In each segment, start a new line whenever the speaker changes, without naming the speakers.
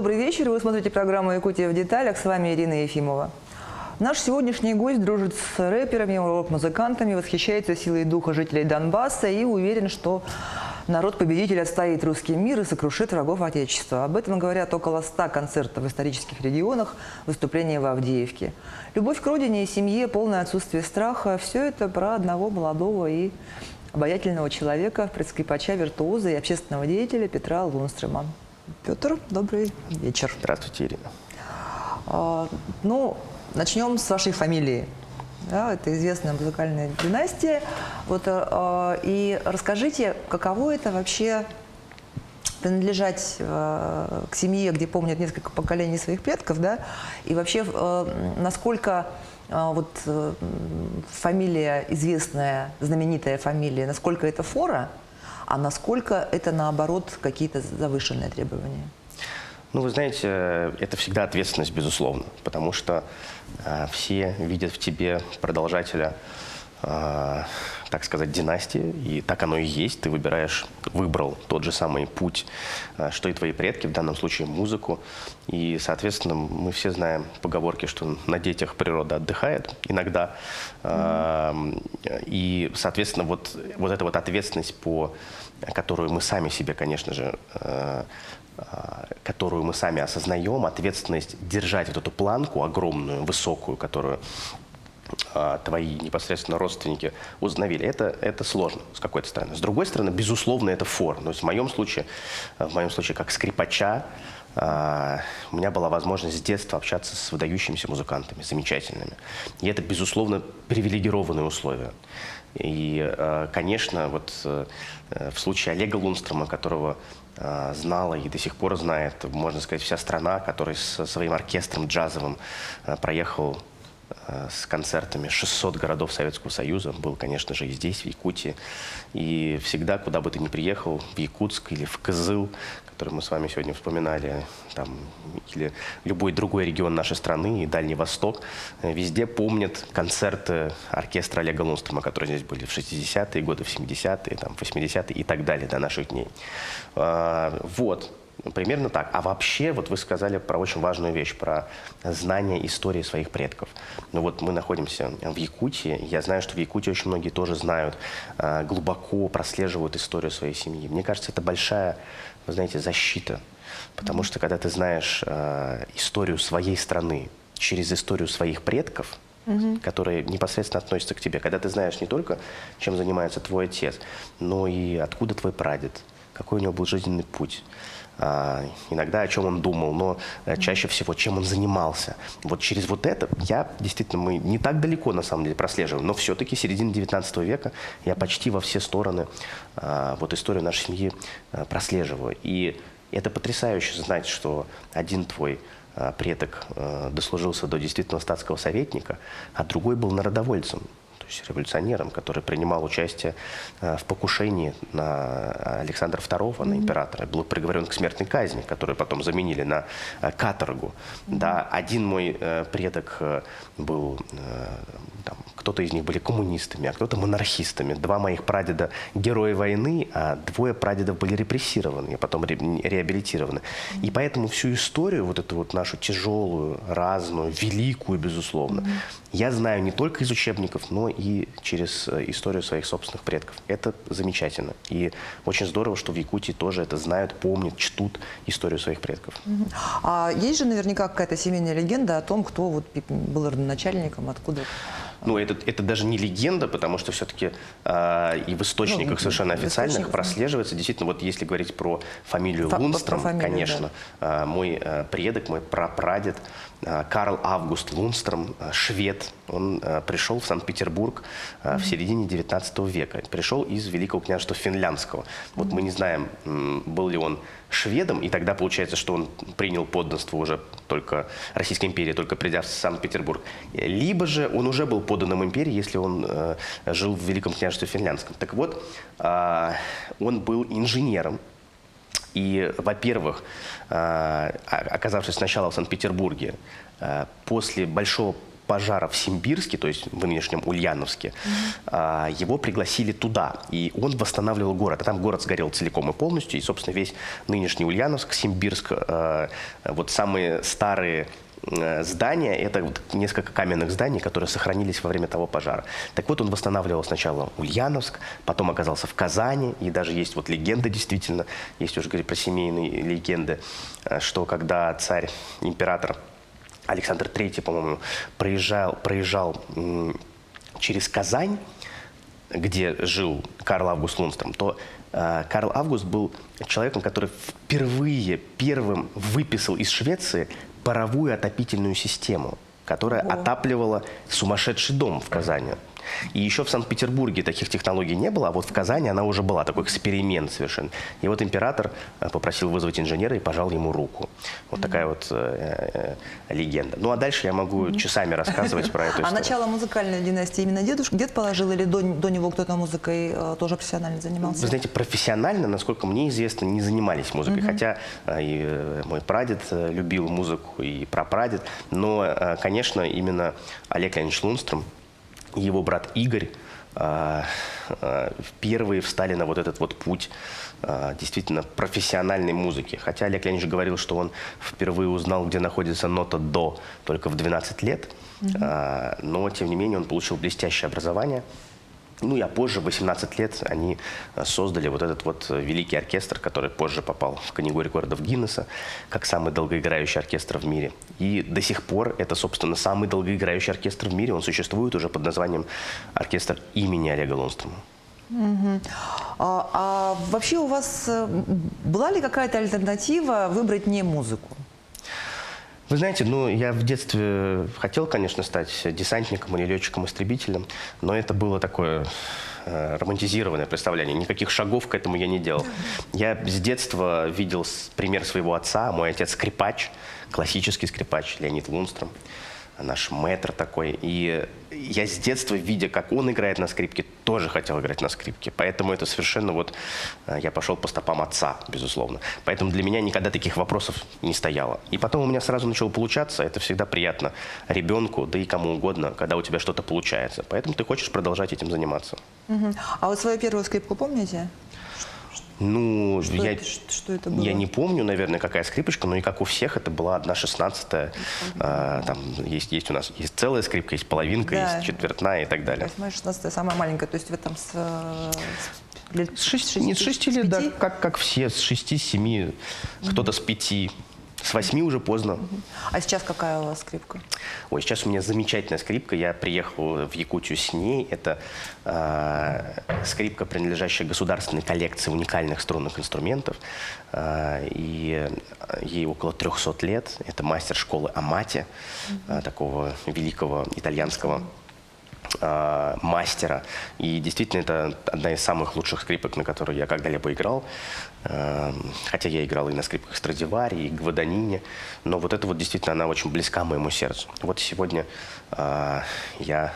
Добрый вечер. Вы смотрите программу «Якутия в деталях». С вами Ирина Ефимова. Наш сегодняшний гость дружит с рэперами, рок-музыкантами, восхищается силой духа жителей Донбасса и уверен, что народ-победитель отстоит русский мир и сокрушит врагов Отечества. Об этом говорят около 100 концертов в исторических регионах, выступления в Авдеевке. Любовь к родине и семье, полное отсутствие страха – все это про одного молодого и обаятельного человека, скрипача, виртуоза и общественного деятеля Петра Лунстрема. Петр, добрый вечер.
Здравствуйте, Ирина.
Начнем с вашей фамилии. Да, это известная музыкальная династия. И расскажите, каково это вообще принадлежать к семье, где помнят несколько поколений своих предков, да? И вообще, насколько фамилия известная, знаменитая фамилия, насколько это фора, а насколько это, наоборот, какие-то завышенные требования?
Ну, вы знаете, это всегда ответственность, безусловно, потому что все видят в тебе продолжателя, так сказать, династии, и так оно и есть. Ты выбрал тот же самый путь, что и твои предки, в данном случае музыку. И, соответственно, мы все знаем поговорки, что на детях природа отдыхает иногда. И, соответственно, вот эта вот ответственность, которую мы сами себе, конечно же, которую мы сами осознаем, ответственность держать вот эту планку огромную, высокую, которую твои непосредственно родственники установили, это сложно с какой-то стороны. С другой стороны, безусловно, это фор. То есть в моем случае как скрипача, у меня была возможность с детства общаться с выдающимися музыкантами, замечательными. И это, безусловно, привилегированные условия. И, конечно, в случае Олега Лунстрема, которого знала и до сих пор знает, можно сказать, вся страна, который со своим оркестром джазовым проехал с концертами 600 городов Советского Союза, был, конечно же, и здесь, в Якутии. И всегда, куда бы ты ни приехал, в Якутск или в Кызыл, который мы с вами сегодня вспоминали, или любой другой регион нашей страны, и Дальний Восток, везде помнят концерты оркестра Олега Лунстрема, которые здесь были в 60-е годы, в 70-е, в 80-е и так далее, до наших дней. Примерно так. А вообще, вы сказали про очень важную вещь, про знание истории своих предков. Мы находимся в Якутии. Я знаю, что в Якутии очень многие тоже знают, глубоко прослеживают историю своей семьи. Мне кажется, это большая, вы знаете, защита. Потому что, когда ты знаешь историю своей страны через историю своих предков, которые непосредственно относятся к тебе, когда ты знаешь не только, чем занимается твой отец, но и откуда твой прадед, какой у него был жизненный путь, иногда о чем он думал, но чаще всего, чем он занимался. Через это мы не так далеко, на самом деле, прослеживаем, но все-таки середина 19 века я почти во все стороны историю нашей семьи прослеживаю. И это потрясающе знать, что один твой предок дослужился до действительно статского советника, а другой был народовольцем, то есть революционером, который принимал участие в покушении на Александра II, на императора, был приговорен к смертной казни, которую потом заменили на каторгу. Да, один мой предок был, кто-то из них были коммунистами, а кто-то монархистами. Два моих прадеда герои войны, а двое прадедов были репрессированы, а потом реабилитированы. И поэтому всю историю, эту нашу тяжелую, разную, великую, безусловно, я знаю не только из учебников, но и через историю своих собственных предков. Это замечательно. И очень здорово, что в Якутии тоже это знают, помнят, чтут историю своих предков.
А есть же наверняка какая-то семейная легенда о том, кто был родоначальником, откуда...
Это даже не легенда, потому что все-таки и в источниках совершенно официальных прослеживается. Действительно, если говорить про фамилию Лунстрем, конечно, да. Мой предок, мой прапрадед Карл Август Лунстрем, швед, он пришел в Санкт-Петербург в середине 19 века. Пришел из Великого княжества Финляндского. Мы не знаем, был ли он шведом, и тогда получается, что он принял подданство уже только Российской империи, только придя в Санкт-Петербург. Либо же он уже был подданным империи, если он жил в Великом княжестве Финляндском. Так вот, он был инженером. И, во-первых, оказавшись сначала в Санкт-Петербурге, после большого пожара в Симбирске, то есть в нынешнем Ульяновске, его пригласили туда, и он восстанавливал город. А там город сгорел целиком и полностью, и, собственно, весь нынешний Ульяновск, Симбирск, вот самые старые здания, это вот несколько каменных зданий, которые сохранились во время того пожара. Так вот, он восстанавливал сначала Ульяновск, потом оказался в Казани, и даже есть вот легенда, действительно, если уже говорить про семейные легенды, что когда царь, император Александр III, по-моему, проезжал через Казань, где жил Карл Август Лундстрем, то Карл Август был человеком, который впервые первым выписал из Швеции паровую отопительную систему, которая отапливала сумасшедший дом в Казани. И еще в Санкт-Петербурге таких технологий не было, а вот в Казани она уже была, такой эксперимент совершенно. И вот император попросил вызвать инженера и пожал ему руку. Вот такая вот легенда. Ну а дальше я могу часами рассказывать про эту историю.
А начало музыкальной династии именно дед положил, или до него кто-то музыкой тоже профессионально занимался?
Вы знаете, профессионально, насколько мне известно, не занимались музыкой. Хотя и мой прадед любил музыку, и прапрадед. Но, конечно, именно Олег Леонидович Лундстрем и его брат Игорь впервые встали на вот этот вот путь действительно профессиональной музыки. Хотя Олег Леонидович говорил, что он впервые узнал, где находится нота «до» только в 12 лет. Но, тем не менее, он получил блестящее образование. Ну и позже, в 18 лет, они создали вот этот вот великий оркестр, который позже попал в Книгу рекордов Гиннесса, как самый долгоиграющий оркестр в мире. И до сих пор это, собственно, самый долгоиграющий оркестр в мире. Он существует уже под названием «Оркестр имени Олега Лундстрема».
А вообще у вас была ли какая-то альтернатива выбрать не музыку?
Вы знаете, ну, я в детстве хотел, конечно, стать десантником или летчиком-истребителем, но это было такое романтизированное представление. Никаких шагов к этому я не делал. Я с детства видел пример своего отца. Мой отец скрипач, классический скрипач Леонид Лундстрем, наш мэтр такой. И я с детства, видя, как он играет на скрипке, тоже хотел играть на скрипке. Поэтому это совершенно вот... Я пошел по стопам отца, безусловно. Поэтому для меня никогда таких вопросов не стояло. И потом у меня сразу начало получаться. Это всегда приятно ребенку, да и кому угодно, когда у тебя что-то получается. Поэтому ты хочешь продолжать этим заниматься.
А вот свою первую скрипку помните?
Ну,
что это было?
Я не помню, наверное, какая скрипочка, но и как у всех, это была 1/16. Там есть у нас есть целая скрипка, есть половинка,
Да.
есть четвертная и так далее.
8/16 самая маленькая, то есть вы там лет
Не с 6 лет, да,
пяти?
как все, с 6-7, кто-то с 5. С 8 уже поздно.
А сейчас какая у вас скрипка?
Ой, сейчас у меня замечательная скрипка. Я приехал в Якутию с ней. Это скрипка, принадлежащая государственной коллекции уникальных струнных инструментов. И ей около 300 лет. Это мастер школы Амати, такого великого итальянского мастера. И действительно, это одна из самых лучших скрипок, на которую я когда-либо играл. Хотя я играл и на скрипках Страдивари, и Гваданине. Но вот это вот действительно, она очень близка моему сердцу. Вот сегодня я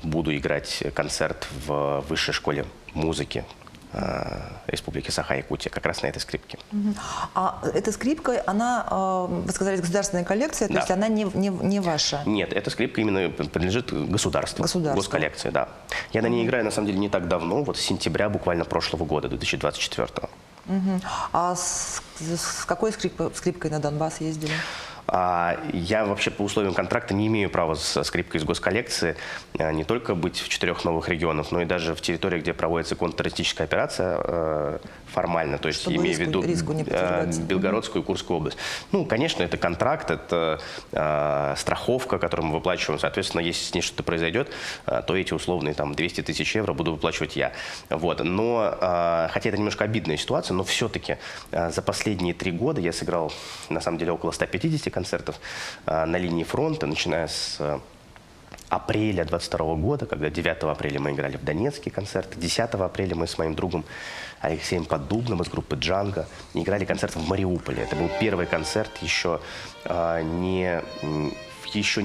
буду играть концерт в высшей школе музыки Республики Саха-Якутия, как раз на этой скрипке.
А эта скрипка, она, вы сказали, государственная коллекция, то
Да.
есть она не ваша?
Нет, эта скрипка именно принадлежит государству, госколлекции, да. Я на ней играю, на самом деле, не так давно, вот с сентября буквально прошлого года, 2024.
А с какой скрипкой на Донбасс ездили?
Я вообще по условиям контракта не имею права со скрипкой из госколлекции не только быть в 4 новых регионах, но и даже в территории, где проводится контртеррористическая операция формально, то есть
Чтобы
имею в виду
риску не подвергаться.
Белгородскую и Курскую область. Ну, конечно, это контракт, это страховка, которую мы выплачиваем. Соответственно, если с ней что-то произойдет, то эти условные там 200 тысяч евро буду выплачивать я. Вот. Но, хотя это немножко обидная ситуация, но все-таки за последние 3 года я сыграл, на самом деле, около 150 концертов на линии фронта, начиная с апреля 22 года, когда 9 апреля мы играли в Донецке концерты, 10 апреля мы с моим другом Алексеем Поддубным из группы «Джанго» играли концерт в Мариуполе. Это был первый концерт еще не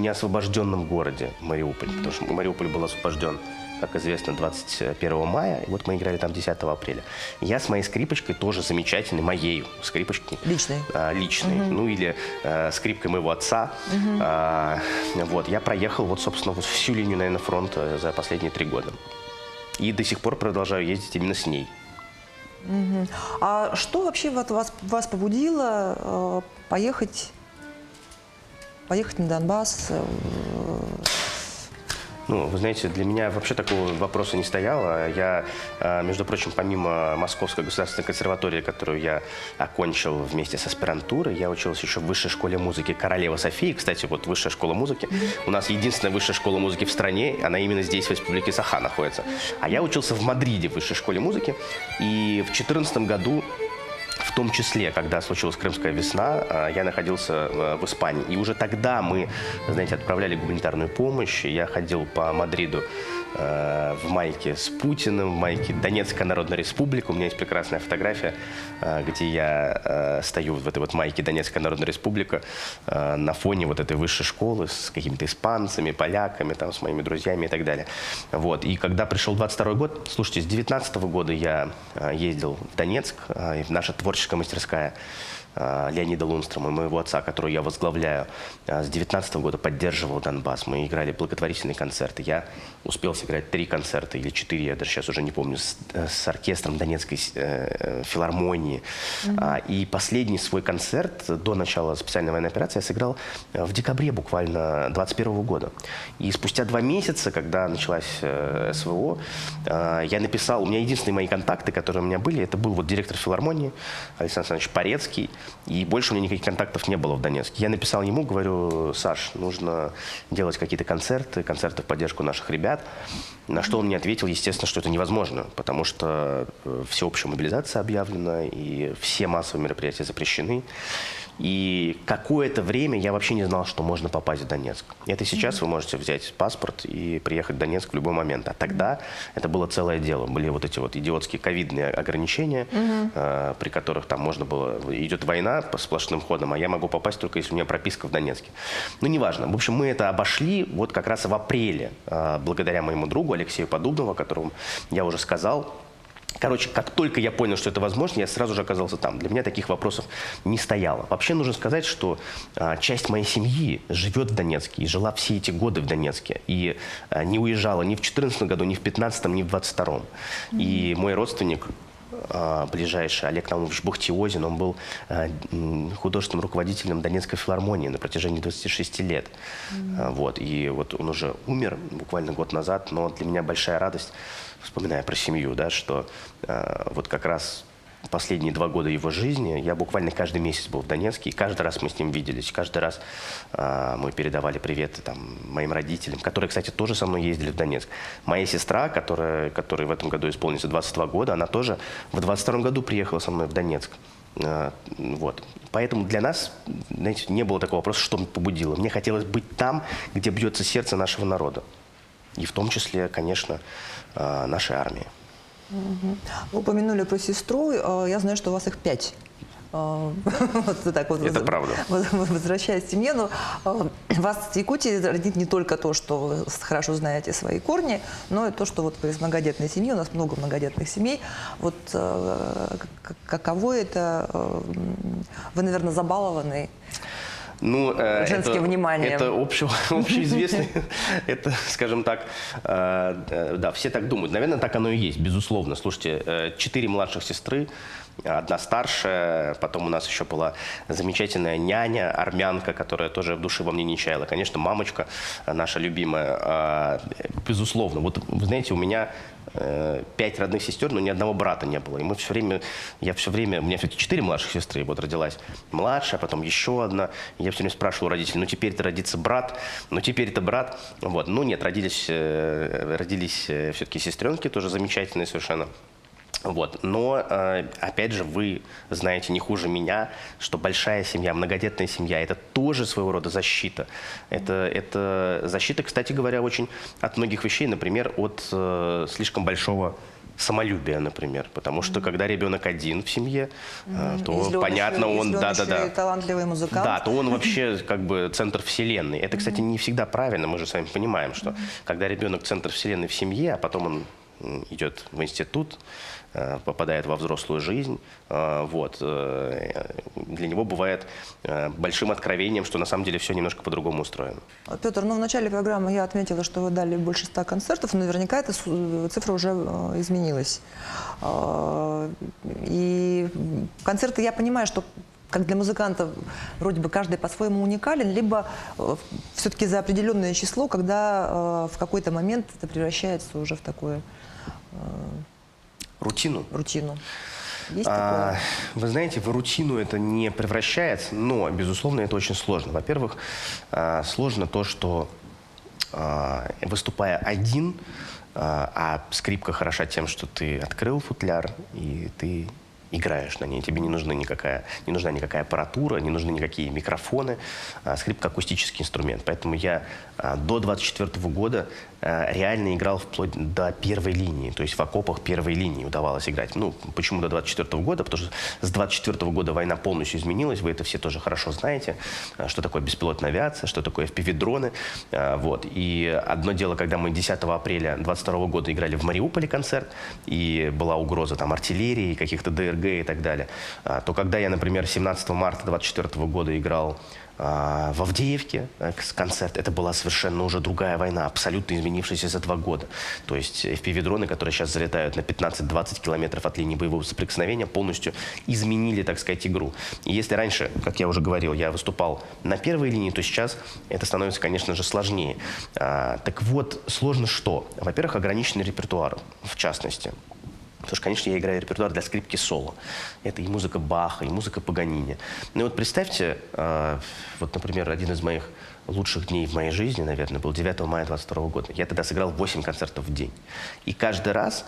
освобожденном городе Мариуполь, потому что Мариуполь был освобожден как известно, 21 мая. И вот мы играли там 10 апреля. Я с моей скрипочкой, тоже замечательной, моей скрипочкой.
Личной.
Личной. Ну или скрипкой моего отца. Вот, я проехал, вот, собственно, вот всю линию, наверное, фронта за последние 3 года. И до сих пор продолжаю ездить именно с ней.
А что вообще вот вас побудило поехать на Донбасс?
Ну, вы знаете, для меня вообще такого вопроса не стояло. Я, между прочим, помимо Московской государственной консерватории, которую я окончил вместе с аспирантурой, я учился еще в высшей школе музыки «Королева София». Кстати, вот высшая школа музыки. У нас единственная высшая школа музыки в стране, она именно здесь, в Республике Саха, находится. А я учился в Мадриде в высшей школе музыки. И в 2014 году, в том числе, когда случилась Крымская весна, я находился в Испании. И уже тогда мы, знаете, отправляли гуманитарную помощь. Я ходил по Мадриду в майке с Путиным, в майке Донецкая Народная Республика. У меня есть прекрасная фотография, где я стою в этой вот майке Донецкая Народная Республика на фоне вот этой высшей школы с какими-то испанцами, поляками, там, с моими друзьями и так далее. Вот. И когда пришел 22 год, слушайте, с 19 года я ездил в Донецк, и наша творческая мастерская Леонида Лунстрома, моего отца, которую я возглавляю, с 19 года поддерживал Донбасс. Мы играли благотворительные концерты. Я успел сыграть 3 концерта или 4, я даже сейчас уже не помню, с оркестром Донецкой филармонии. И последний свой концерт до начала специальной военной операции я сыграл в декабре буквально 21 года. И спустя 2 месяца, когда началась СВО, я написал, у меня единственные мои контакты, которые у меня были, это был вот директор филармонии Александр Александрович Порецкий. И больше у меня никаких контактов не было в Донецке. Я написал ему, говорю: Саш, нужно делать какие-то концерты в поддержку наших ребят. На что он мне ответил, естественно, что это невозможно, потому что всеобщая мобилизация объявлена, и все массовые мероприятия запрещены. И какое-то время я вообще не знал, что можно попасть в Донецк. Это сейчас вы можете взять паспорт и приехать в Донецк в любой момент. А тогда это было целое дело. Были вот эти вот идиотские ковидные ограничения, при которых там можно было... Идет война по сплошным ходам, а я могу попасть только если у меня прописка в Донецке. Ну, неважно. В общем, мы это обошли вот как раз в апреле, благодаря моему другу Алексею Подубнову, о котором я уже сказал. Короче, как только я понял, что это возможно, я сразу же оказался там. Для меня таких вопросов не стояло. Вообще нужно сказать, что часть моей семьи живет в Донецке и жила все эти годы в Донецке. И не уезжала ни в 2014 году, ни в 2015, ни в 2022. И мой родственник, ближайший, Олег Наумович Бухтиозин, он был художественным руководителем Донецкой филармонии на протяжении 26 лет. Вот. И вот он уже умер буквально год назад, но для меня большая радость, вспоминая про семью, да, что вот как раз последние 2 года его жизни я буквально каждый месяц был в Донецке, и каждый раз мы с ним виделись, каждый раз мы передавали привет там, моим родителям, которые, кстати, тоже со мной ездили в Донецк. Моя сестра, которой в этом году исполнится 22 года, она тоже в 22 году приехала со мной в Донецк. Вот. Поэтому для нас, знаете, не было такого вопроса, что меня побудило. Мне хотелось быть там, где бьется сердце нашего народа. И в том числе, конечно, нашей армии.
Вы упомянули про сестру. Я знаю, что у вас их 5. Вот так вот.
Это правда.
Возвращаясь к семье, но вас в Якутии родит не только то, что вы хорошо знаете свои корни, но и то, что вот вы из многодетной семьи, у нас много многодетных семей. Вот каково это? Вы, наверное, забалованы.
Ну,
женским вниманием.
Это общеизвестно. Это, скажем так, да, все так думают. Наверное, так оно и есть, безусловно. Слушайте, 4 младших сестры, 1 старшая, потом у нас еще была замечательная няня, армянка, которая тоже в душе во мне не чаяла. Конечно, мамочка наша любимая, безусловно. Вот, вы знаете, у меня 5 родных сестер, но ни одного брата не было. И мы все время, у меня все-таки 4 младших сестры. Вот родилась младшая, потом еще одна. И я все время спрашивал у родителей: ну теперь-то родится брат, ну теперь-то брат. Вот. Ну нет, родились все-таки сестренки, тоже замечательные совершенно. Вот. Но, опять же, вы знаете не хуже меня, что большая семья, многодетная семья – это тоже своего рода защита. Это защита, кстати говоря, очень от многих вещей, например, от слишком большого самолюбия, например. Потому что когда ребенок один в семье, то
Если он
понятно,
еще,
он,
если он еще
да-да-да.
и талантливый музыкант.
Да, то он вообще как бы центр вселенной. Это, кстати, не всегда правильно. Мы же с вами понимаем, что когда ребенок центр вселенной в семье, а потом он идет в институт, попадает во взрослую жизнь, для него бывает большим откровением, что на самом деле все немножко по-другому устроено.
Петр, ну в начале программы я отметила, что вы дали больше 100 концертов, но наверняка эта цифра уже изменилась. И концерты, я понимаю, что как для музыкантов вроде бы каждый по-своему уникален, либо все-таки за определенное число, когда в какой-то момент это превращается уже в такую
Рутину?
рутину. Есть такое?
Вы знаете, в рутину это не превращается, но, безусловно, это очень сложно. Во-первых, сложно то, что выступая один, а скрипка хороша тем, что ты открыл футляр и ты играешь на ней. Тебе не нужна никакая аппаратура, не нужны никакие микрофоны. Скрипка — акустический инструмент. Поэтому я до 24 года реально играл вплоть до первой линии. То есть в окопах первой линии удавалось играть. Ну, почему до 24 года? Потому что с 24 года война полностью изменилась. Вы это все тоже хорошо знаете. Что такое беспилотная авиация, что такое FPV-дроны. И одно дело, когда мы 10 апреля 22 года играли в Мариуполе концерт, и была угроза там артиллерии, каких-то ДРГ и так далее, то когда я, например, 17 марта 24 года играл в Авдеевке концерт, это была совершенно уже другая война, абсолютно изменившаяся за 2 года. То есть FPV-дроны, которые сейчас залетают на 15-20 километров от линии боевого соприкосновения, полностью изменили, так сказать, игру. И если раньше, как я уже говорил, я выступал на первой линии, то сейчас это становится, конечно же, сложнее. Так вот, сложно что? Во-первых, ограниченный репертуар, в частности. Потому что, конечно, я играю репертуар для скрипки соло. Это и музыка Баха, и музыка Паганини. Ну и вот представьте, вот, например, один из моих лучших дней в моей жизни, наверное, был 9 мая 22 года. Я тогда сыграл 8 концертов в день. И каждый раз,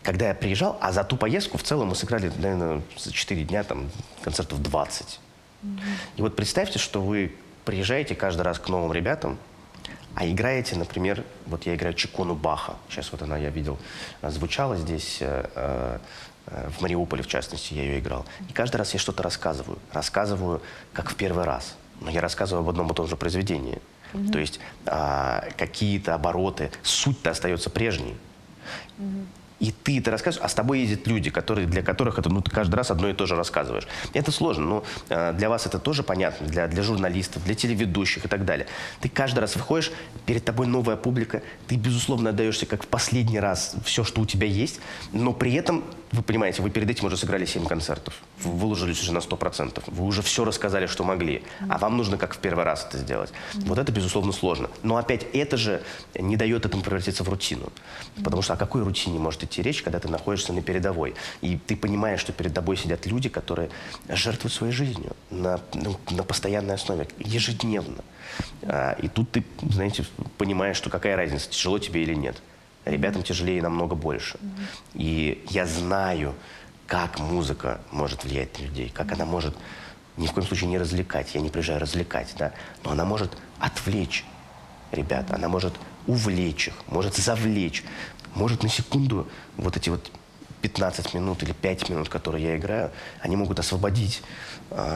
когда я приезжал, а за ту поездку в целом мы сыграли, наверное, за 4 дня там, концертов 20. И вот представьте, что вы приезжаете каждый раз к новым ребятам, а играете, например, вот я играю Чикону Баха. Сейчас вот она, я видел, звучала здесь, в Мариуполе, в частности, я ее играл. И каждый раз я что-то рассказываю. Рассказываю, как в первый раз. Но я рассказываю об одном и том же произведении. То есть какие-то обороты, суть-то остается прежней. И ты это рассказываешь, а с тобой ездят люди, для которых это, ты каждый раз одно и то же рассказываешь. Это сложно, но для вас это тоже понятно, для журналистов, для телеведущих и так далее. Ты каждый раз выходишь, перед тобой новая публика, ты, безусловно, отдаешься как в последний раз все, что у тебя есть, но при этом, вы понимаете, вы перед этим уже сыграли 7 концертов, вы выложились уже на 100%, вы уже все рассказали, что могли, а вам нужно как в первый раз это сделать. Вот это, безусловно, сложно. Но опять это же не дает этому превратиться в рутину. Потому что о какой рутине может идти речь, когда ты находишься на передовой? И ты понимаешь, что перед тобой сидят люди, которые жертвуют своей жизнью на постоянной основе, ежедневно. И тут ты, знаете, понимаешь, что какая разница, тяжело тебе или нет. Ребятам тяжелее намного больше. И я знаю, как музыка может влиять на людей, как она может ни в коем случае не развлекать. Я не приезжаю развлекать, да, но она может отвлечь ребят, она может увлечь их, может завлечь, может на секунду вот эти вот 15 минут или 5 минут, которые я играю, они могут освободить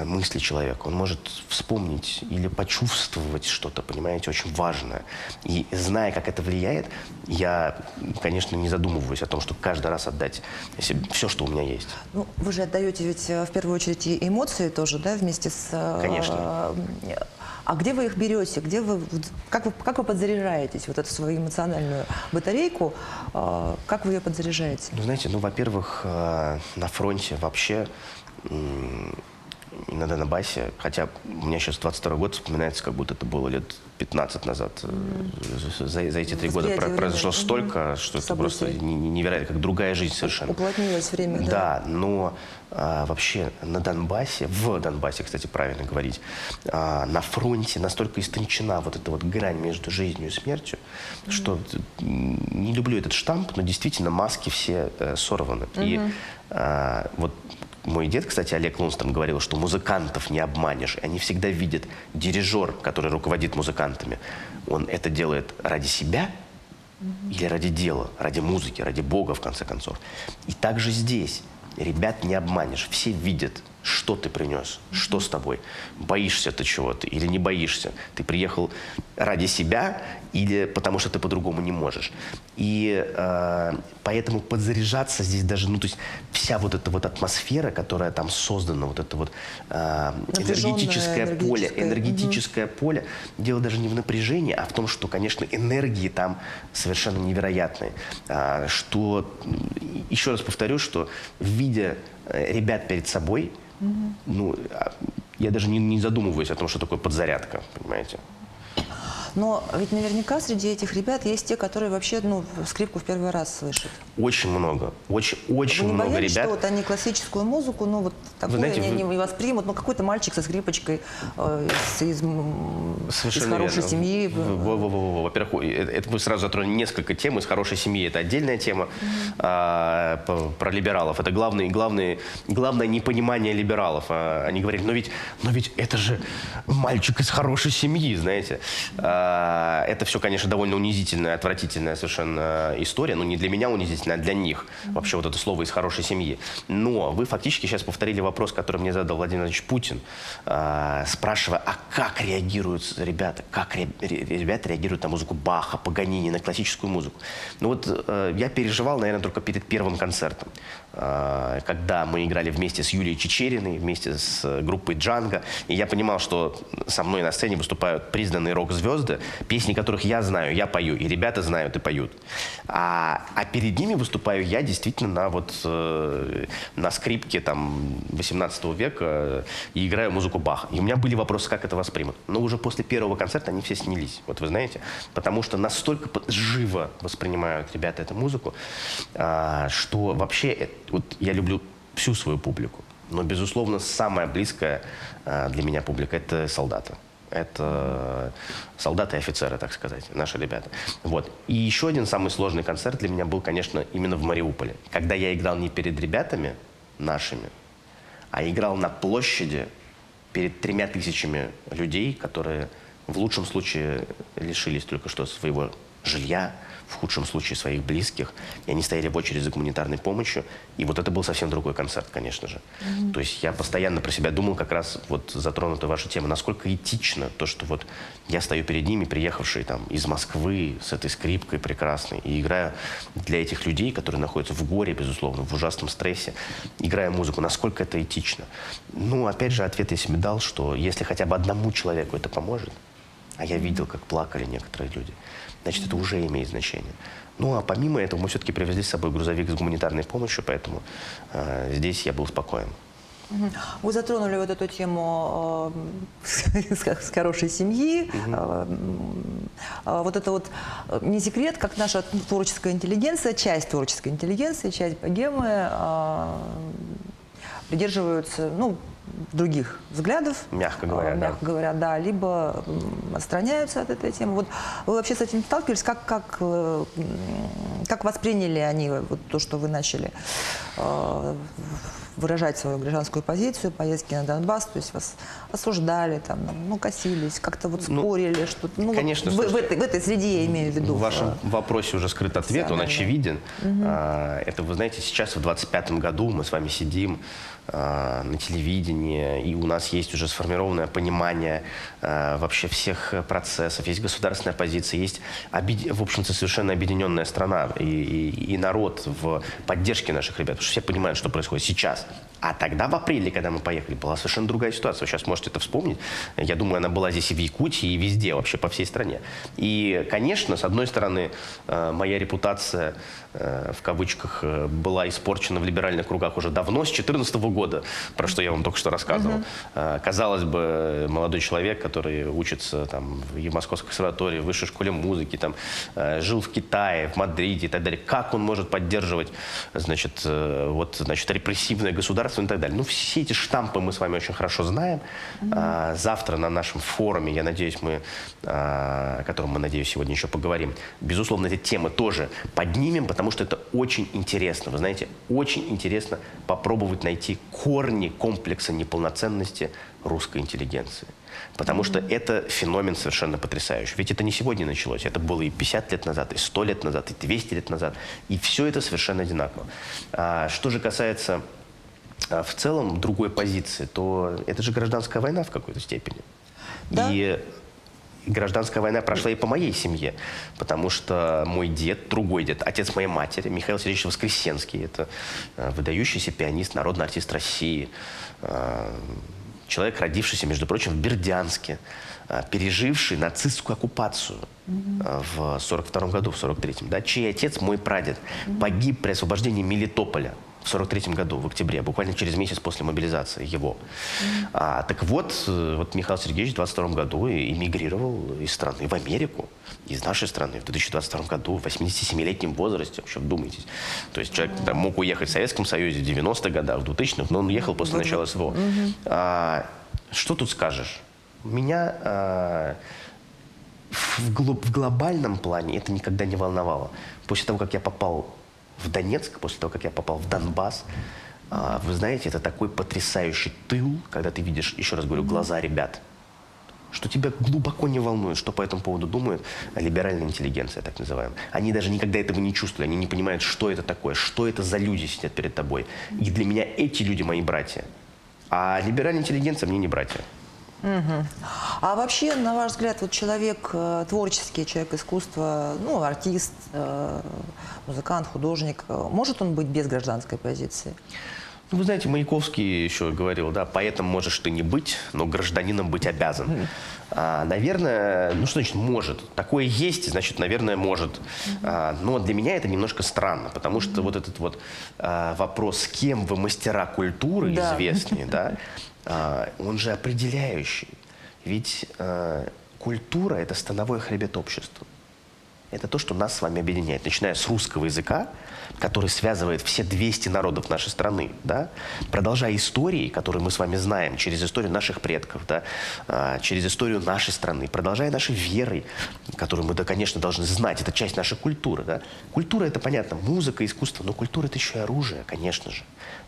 мысли человека. Он может вспомнить или почувствовать что-то, понимаете, очень важное. И зная, как это влияет, я, конечно, не задумываюсь о том, что каждый раз отдать все, что у меня есть.
Ну, вы же отдаете ведь в первую очередь и эмоции тоже, да, вместе с...
Конечно.
А где вы их берете? Как вы подзаряжаетесь, вот эту свою эмоциональную батарейку? Как вы ее подзаряжаете?
Ну, знаете, во-первых, на фронте вообще, и на Донбассе, хотя у меня сейчас 22 год вспоминается, как будто это было лет 15 назад. За эти 3 года произошло столько, что это просто невероятно, как другая жизнь совершенно.
Уплотнилось время, да?
Да, но вообще на Донбассе, в Донбассе, кстати, правильно говорить, на фронте настолько истончена вот эта вот грань между жизнью и смертью, что не люблю этот штамп, но действительно маски все сорваны. И вот мой дед, кстати, Олег Лунстром, говорил, что музыкантов не обманешь. Они всегда видят дирижер, который руководит музыкантами. Он это делает ради себя, или ради дела, ради музыки, ради Бога, в конце концов. И также здесь ребят не обманешь. Все видят, что ты принес, что с тобой. Боишься ты чего-то или не боишься. Ты приехал ради себя или потому что ты по-другому не можешь. И поэтому подзаряжаться здесь даже, ну, то есть вся вот эта вот атмосфера, которая там создана, вот это вот энергетическое поле, дело даже не в напряжении, а в том, что, конечно, энергии там совершенно невероятные. Что, еще раз повторю, что видя ребят перед собой, ну, я даже не задумываюсь о том, что такое подзарядка, понимаете?
Но ведь наверняка среди этих ребят есть те, которые вообще, ну, скрипку в первый раз слышат.
Очень много. Очень
Вы не
много
боялись,
ребят.
что вот они классическую музыку, ну, вот такую
знаете,
не воспримут? Ну, какой-то мальчик со скрипочкой из хорошей
верно.
семьи.
Во-первых, это мы сразу затронули несколько тем. Из хорошей семьи это отдельная тема. Про либералов. Это главное непонимание либералов. Они говорили, но ведь это же мальчик из хорошей семьи, знаете. Это все, конечно, довольно унизительная, отвратительная совершенно история. Ну, не для меня унизительная, а для них. Вообще вот это слово «из хорошей семьи». Но вы фактически сейчас повторили вопрос, который мне задал Владимир Владимирович Путин, спрашивая, а как реагируют ребята? Как ребята реагируют на музыку Баха, Паганини, на классическую музыку? Ну вот я переживал, наверное, только перед первым концертом, когда мы играли вместе с Юлией Чичериной, вместе с группой «Джанго». И я понимал, что со мной на сцене выступают признанные рок-звезды, песни которых я знаю, я пою, и ребята знают и поют. А перед ними выступаю я действительно на скрипке там 18 века и играю музыку Баха. И у меня были вопросы, как это воспримут. Но уже после первого концерта они все снялись, вот вы знаете, потому что настолько живо воспринимают ребята эту музыку, что вообще вот я люблю всю свою публику, но, безусловно, самая близкая для меня публика – это солдаты. Это солдаты и офицеры, так сказать, наши ребята. Вот. И еще один самый сложный концерт для меня был, конечно, именно в Мариуполе. Когда я играл не перед ребятами нашими, а играл на площади перед 3000 людей, которые в лучшем случае лишились только что своего жилья, в худшем случае своих близких, и они стояли в очереди за гуманитарной помощью. И вот это был совсем другой концерт, конечно же. То есть я постоянно про себя думал, как раз вот затронута ваша тема, насколько этично то, что вот я стою перед ними, приехавший там из Москвы с этой скрипкой прекрасной, и играю для этих людей, которые находятся в горе, безусловно, в ужасном стрессе, играя музыку, насколько это этично. Ну, опять же, ответ я себе дал, что если хотя бы одному человеку это поможет, а я видел, как плакали некоторые люди, значит, это уже имеет значение. Ну, а помимо этого мы все-таки привезли с собой грузовик с гуманитарной помощью, поэтому здесь я был спокоен.
Вы затронули вот эту тему с хорошей семьи. Вот это вот не секрет, как наша творческая интеллигенция, часть творческой интеллигенции, часть богемы придерживаются, ну, других взглядов,
мягко говоря,
да, либо отстраняются от этой темы. Вот вы вообще с этим сталкивались? Как восприняли они вот то, что вы начали выражать свою гражданскую позицию, поездки на Донбасс, то есть вас осуждали, там, ну, косились, как-то вот спорили, что-то. Ну,
конечно,
вот в этой среде я имею в виду.
В вашем вопросе уже скрыт ответ, он очевиден. Это, вы знаете, сейчас в 25-м году мы с вами сидим на телевидении, и у нас есть уже сформированное понимание вообще всех процессов, есть государственная позиция, есть, в общем-то, совершенно объединенная страна и народ в поддержке наших ребят, потому что все понимают, что происходит сейчас. А тогда, в апреле, когда мы поехали, была совершенно другая ситуация. Вы сейчас можете это вспомнить. Я думаю, она была здесь и в Якутии, и везде, вообще по всей стране. И, конечно, с одной стороны, моя репутация, в кавычках, была испорчена в либеральных кругах уже давно, с 2014 года, про что я вам только что рассказывал. Казалось бы, молодой человек, который учится там, в Московской консерватории, в высшей школе музыки, там, жил в Китае, в Мадриде и так далее, как он может поддерживать, значит, репрессивное государство и так далее. Ну, все эти штампы мы с вами очень хорошо знаем. Завтра на нашем форуме, я надеюсь, о котором мы, надеюсь, сегодня еще поговорим, безусловно, эти темы тоже поднимем, потому что это очень интересно. Вы знаете, очень интересно попробовать найти корни комплекса неполноценности русской интеллигенции. Потому что это феномен совершенно потрясающий. Ведь это не сегодня началось. Это было и 50 лет назад, и 100 лет назад, и 200 лет назад. И все это совершенно одинаково. Что же касается в целом другой позиции, то это же гражданская война в какой-то степени.
Да.
И гражданская война прошла и по моей семье, потому что мой дед, другой дед, отец моей матери, Михаил Сергеевич Воскресенский, это выдающийся пианист, народный артист России, человек, родившийся, между прочим, в Бердянске, переживший нацистскую оккупацию в 1942 году, в 1943, да, чей отец, мой прадед, погиб при освобождении Мелитополя в 1943 году, в октябре, буквально через месяц после мобилизации его. Так вот Михаил Сергеевич в 1922 году эмигрировал из страны в Америку, из нашей страны в 2022 году, в 87-летнем возрасте, вообще вдумайтесь. То есть человек мог уехать в Советском Союзе в 90-х годах, в 2000-х, но он уехал после начала СВО. Что тут скажешь? Меня в глобальном плане это никогда не волновало. После того, как я попал в Донецк, после того, как я попал в Донбасс, вы знаете, это такой потрясающий тыл, когда ты видишь, еще раз говорю, глаза ребят, что тебя глубоко не волнует, что по этому поводу думает либеральная интеллигенция, так называемая. Они даже никогда этого не чувствовали, они не понимают, что это такое, что это за люди сидят перед тобой. И для меня эти люди мои братья. А либеральная интеллигенция мне не братья.
А вообще, на ваш взгляд, вот человек творческий, человек искусства, ну, артист, музыкант, художник, может он быть без гражданской позиции?
Ну, вы знаете, Маяковский еще говорил, да, поэтом можешь ты не быть, но гражданином быть обязан. Наверное, ну что значит может? Такое есть, значит, наверное, может. Но для меня это немножко странно, потому что вот этот вот вопрос, с кем вы мастера культуры известные, да, он же определяющий. Ведь культура – это становой хребет общества. Это то, что нас с вами объединяет, начиная с русского языка, который связывает все 200 народов нашей страны, да? Продолжая истории, которые мы с вами знаем, через историю наших предков, да? Через историю нашей страны, продолжая нашей верой, которую мы, да, конечно, должны знать, это часть нашей культуры. Да? Культура – это, понятно, музыка, искусство, но культура – это еще и оружие, конечно же.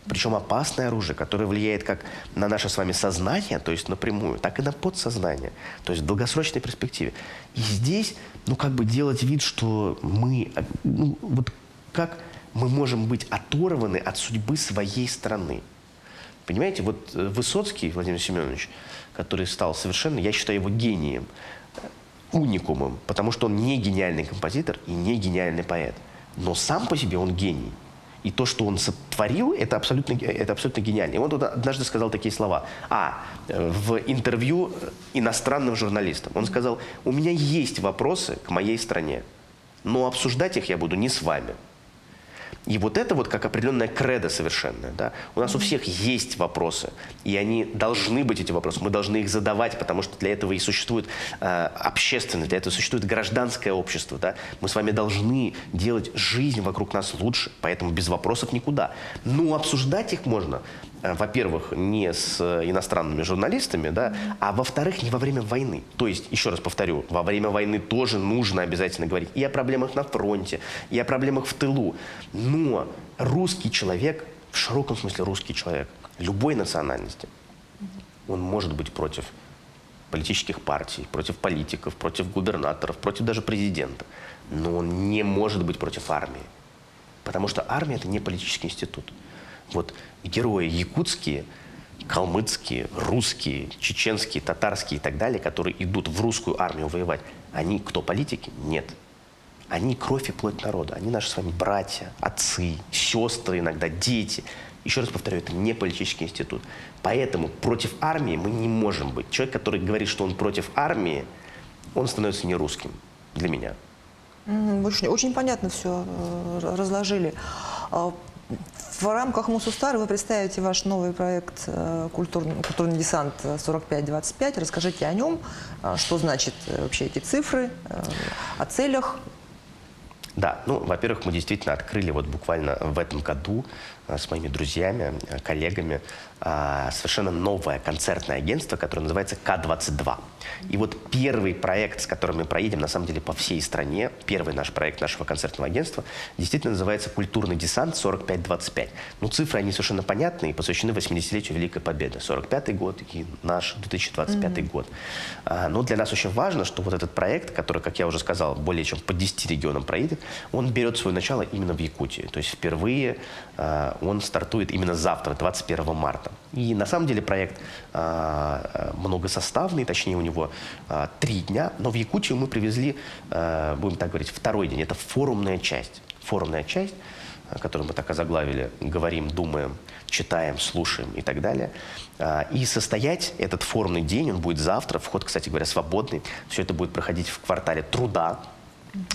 Причем опасное оружие, которое влияет как на наше с вами сознание, то есть напрямую, так и на подсознание, то есть в долгосрочной перспективе. И здесь, ну, как бы делать вид, что мы, ну, вот как мы можем быть оторваны от судьбы своей страны. Понимаете, вот Высоцкий Владимир Семенович, который стал совершенно, я считаю его гением, уникумом, потому что он не гениальный композитор и не гениальный поэт, но сам по себе он гений. И то, что он сотворил, это абсолютно гениально. И он тут однажды сказал такие слова. В интервью иностранным журналистам. Он сказал: у меня есть вопросы к моей стране, но обсуждать их я буду не с вами. И вот это вот как определенная кредо совершенная. Да? У нас у всех есть вопросы, и они должны быть, эти вопросы. Мы должны их задавать, потому что для этого и существует общественность, для этого существует гражданское общество. Да? Мы с вами должны делать жизнь вокруг нас лучше, поэтому без вопросов никуда. Но обсуждать их можно, во-первых, не с иностранными журналистами, да, а во-вторых, не во время войны. То есть, еще раз повторю, во время войны тоже нужно обязательно говорить и о проблемах на фронте, и о проблемах в тылу. Но русский человек, в широком смысле русский человек, любой национальности, он может быть против политических партий, против политиков, против губернаторов, против даже президента. Но он не может быть против армии. Потому что армия – это не политический институт. Вот герои якутские, калмыцкие, русские, чеченские, татарские и так далее, которые идут в русскую армию воевать, они кто, политики? Нет. Они кровь и плоть народа. Они наши с вами братья, отцы, сестры иногда, дети. Еще раз повторю, это не политический институт. Поэтому против армии мы не можем быть. Человек, который говорит, что он против армии, он становится не русским для меня.
Очень, очень понятно все разложили. В рамках Мусустара вы представите ваш новый проект «Культурный десант 45-25». Расскажите о нем, что значит вообще эти цифры, о целях.
Да, ну, во-первых, мы действительно открыли вот буквально в этом году с моими друзьями, коллегами совершенно новое концертное агентство, которое называется К-22. И вот первый проект, с которым мы проедем, на самом деле, по всей стране, первый наш проект нашего концертного агентства, действительно называется «Культурный десант 45-25». Ну, цифры, они совершенно понятны и посвящены 80-летию Великой Победы. 45-й год и наш 2025 год. Но для нас очень важно, что вот этот проект, который, как я уже сказал, более чем по 10 регионам проедет, он берет свое начало именно в Якутии. То есть впервые он стартует именно завтра, 21 марта. И на самом деле проект многосоставный, точнее у него 3 дня, но в Якутию мы привезли, будем так говорить, второй день. Это форумная часть. Форумная часть, которую мы так озаглавили, говорим, думаем, читаем, слушаем и так далее. И состоять этот форумный день, он будет завтра, вход, кстати говоря, свободный. Все это будет проходить в квартале Труда.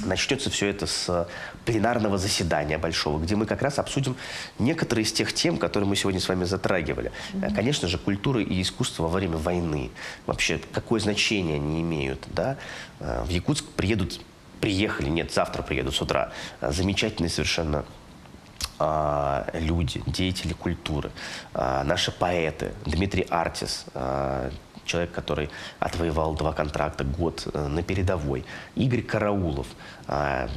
Начнется все это с пленарного заседания большого, где мы как раз обсудим некоторые из тех тем, которые мы сегодня с вами затрагивали. Конечно же, культура и искусство во время войны. Вообще, какое значение они имеют. Да? В Якутск завтра приедут с утра замечательные совершенно люди, деятели культуры, наши поэты. Дмитрий Артис, человек, который отвоевал 2 контракта, год на передовой. Игорь Караулов,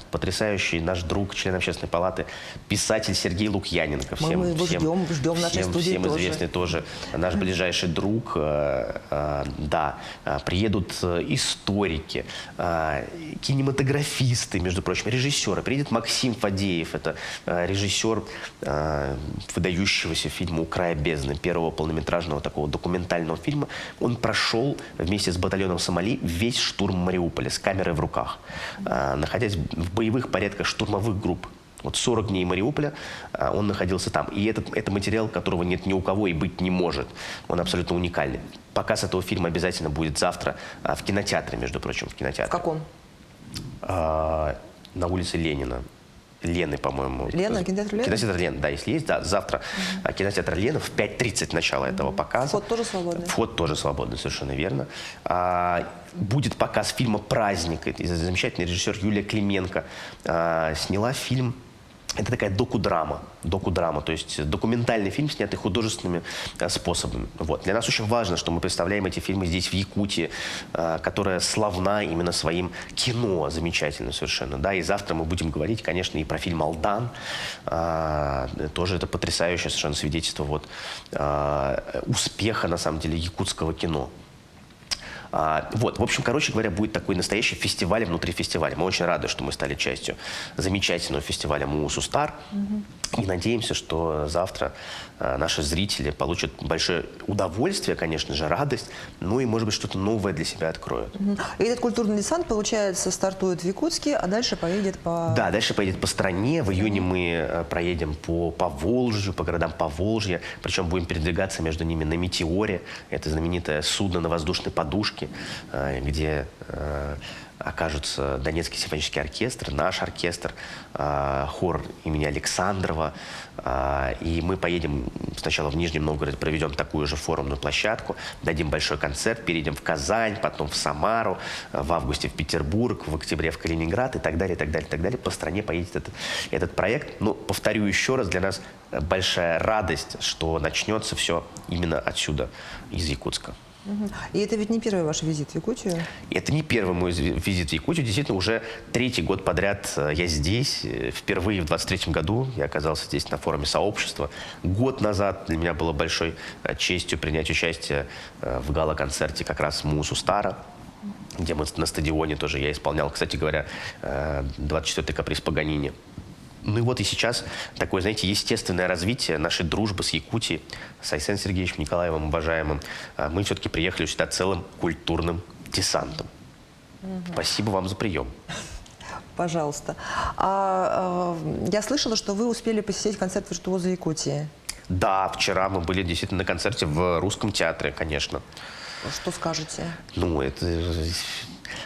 потрясающий наш друг, член общественной палаты, писатель Сергей Лукьяненко.
Мы его ждем в нашей студии
всем
тоже.
известный тоже наш ближайший друг. Да, приедут историки, кинематографисты, между прочим, режиссеры. Приедет Максим Фадеев, это режиссер выдающегося фильма «У края бездны», первого полнометражного такого документального фильма. Он прошел вместе с батальоном Сомали весь штурм Мариуполя с камерой в руках, находясь в боевых порядках штурмовых групп. Вот 40 дней Мариуполя он находился там. И это материал, которого нет ни у кого и быть не может. Он абсолютно уникальный. Показ этого фильма обязательно будет завтра в кинотеатре, между прочим, в кинотеатре.
В каком?
На улице Ленина. Лены, по-моему.
Лена, кинотеатр Лена?
Кинотеатр Лена, да, если есть. Да, завтра кинотеатр Лена в 5:30 начало этого показа.
Вход тоже свободный?
Вход тоже свободный, совершенно верно. Будет показ фильма «Праздник». Это замечательный режиссер Юлия Клименко сняла фильм. Это такая докудрама, то есть документальный фильм, снятый художественными способами. Вот. Для нас очень важно, что мы представляем эти фильмы здесь, в Якутии, которая славна именно своим кино, замечательно совершенно. Да? И завтра мы будем говорить, конечно, и про фильм «Алдан». Тоже это потрясающее совершенно свидетельство успеха, на самом деле, якутского кино. Вот, в общем, короче говоря, будет такой настоящий фестиваль внутри фестиваля. Мы очень рады, что мы стали частью замечательного фестиваля «Муусустар». И надеемся, что завтра наши зрители получат большое удовольствие, конечно же, радость, ну и, может быть, что-то новое для себя откроют.
И этот культурный десант, получается, стартует в Якутске, а дальше поедет по...
Да, дальше поедет по стране. В июне мы проедем по Поволжью, по городам Поволжья. Причем будем передвигаться между ними на «Метеоре». Это знаменитое судно на воздушной подушке, где окажутся Донецкий симфонический оркестр, наш оркестр, хор имени Александрова. И мы поедем сначала в Нижний Новгород, проведем такую же форумную площадку, дадим большой концерт, перейдем в Казань, потом в Самару, в августе в Петербург, в октябре в Калининград и так далее, и так далее, и так далее. По стране поедет этот проект. Но, повторю еще раз, для нас большая радость, что начнется все именно отсюда, из Якутска.
И это ведь не первый ваш визит в Якутию?
Это не первый мой визит в Якутию. Действительно, уже 3-й год подряд я здесь. Впервые в 23-м году я оказался здесь на форуме сообщества. Год назад для меня было большой честью принять участие в гала-концерте как раз «Муусустара», где мы на стадионе тоже я исполнял, кстати говоря, 24-й каприз Паганини. Ну и вот и сейчас такое, знаете, естественное развитие нашей дружбы с Якутией, с Айсеном Сергеевичем Николаевым, уважаемым. Мы все-таки приехали сюда целым культурным десантом. Спасибо вам за прием.
Пожалуйста. Я слышала, что вы успели посетить концерт «Виртуоза Якутии».
Да, вчера мы были действительно на концерте в Русском театре, конечно.
Что скажете?
Ну, это...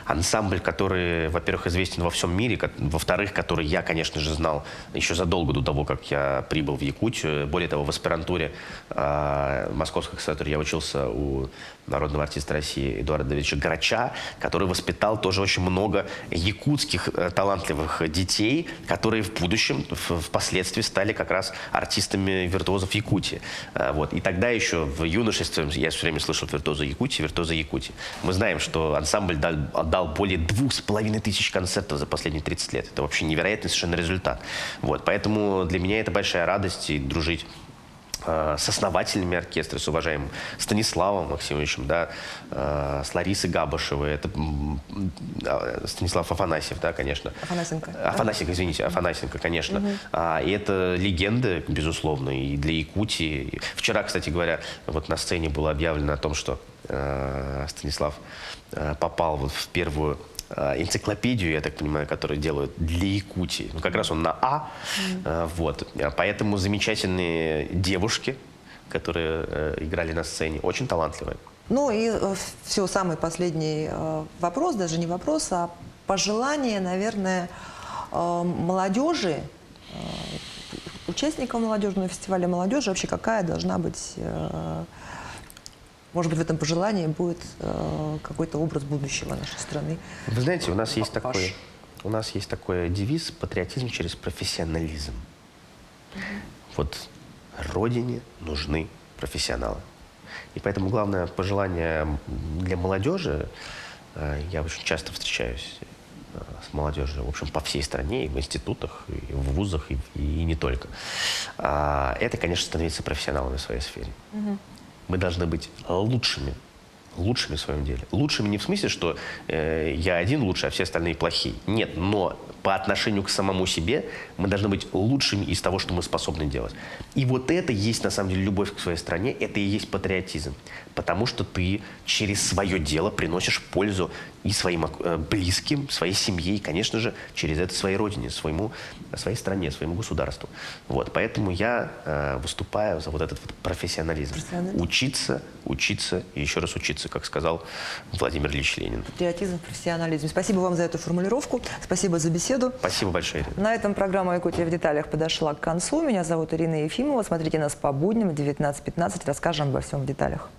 ансамбль, который, во-первых, известен во всем мире, во-вторых, который я, конечно же, знал еще задолго до того, как я прибыл в Якутию. Более того, в аспирантуре Московской консерватории я учился у народного артиста России Эдуарда Давидовича Грача, который воспитал тоже очень много якутских талантливых детей, которые в будущем, впоследствии стали как раз артистами виртуозов Якутии. Вот. И тогда еще в юношестве я все время слышал виртуозы Якутии, виртуозы Якутии. Мы знаем, что ансамбль отдал более 2500 концертов за последние 30 лет. Это вообще невероятный совершенно результат. Вот. Поэтому для меня это большая радость и дружить с основателями оркестра, с уважаемым Станиславом Максимовичем, да, с Ларисой Габышевой, это Станислав Афанасьев, да, конечно.
Афанасенко.
Афанасенко, извините, Афанасенко, конечно. И это легенда, безусловно, и для Якутии. Вчера, кстати говоря, вот на сцене было объявлено о том, что Станислав попал вот в первую энциклопедию, я так понимаю, которую делают для Якутии. Ну, как раз он на А. Вот. Поэтому замечательные девушки, которые играли на сцене, очень талантливые.
Ну и все, самый последний вопрос, даже не вопрос, а пожелание, наверное, молодежи, участникам молодежного фестиваля молодежи, вообще какая должна быть, может быть, в этом пожелании будет какой-то образ будущего нашей страны.
Вы знаете, у нас есть такой девиз «Патриотизм через профессионализм». Вот Родине нужны профессионалы. И поэтому главное пожелание для молодежи, я очень часто встречаюсь с молодежью, в общем, по всей стране, и в институтах, и в вузах, и не только. Это, конечно, становиться профессионалами в своей сфере. Мы должны быть лучшими в своем деле. Лучшими не в смысле, что я один лучший, а все остальные плохие. Нет, но по отношению к самому себе мы должны быть лучшими из того, что мы способны делать. И вот это есть, на самом деле, любовь к своей стране, это и есть патриотизм. Потому что ты через свое дело приносишь пользу и своим близким, своей семье, и, конечно же, через это своей родине, своей стране, своему государству. Вот, поэтому я выступаю за вот этот вот профессионализм. Учиться и еще раз учиться, как сказал Владимир Ильич Ленин.
Патриотизм, профессионализм. Спасибо вам за эту формулировку. Спасибо за беседу.
Спасибо большое, Ирина.
На этом программа «Якутия в деталях» подошла к концу. Меня зовут Ирина Ефимова. Смотрите нас по будням в 19:15. Расскажем обо всем в деталях.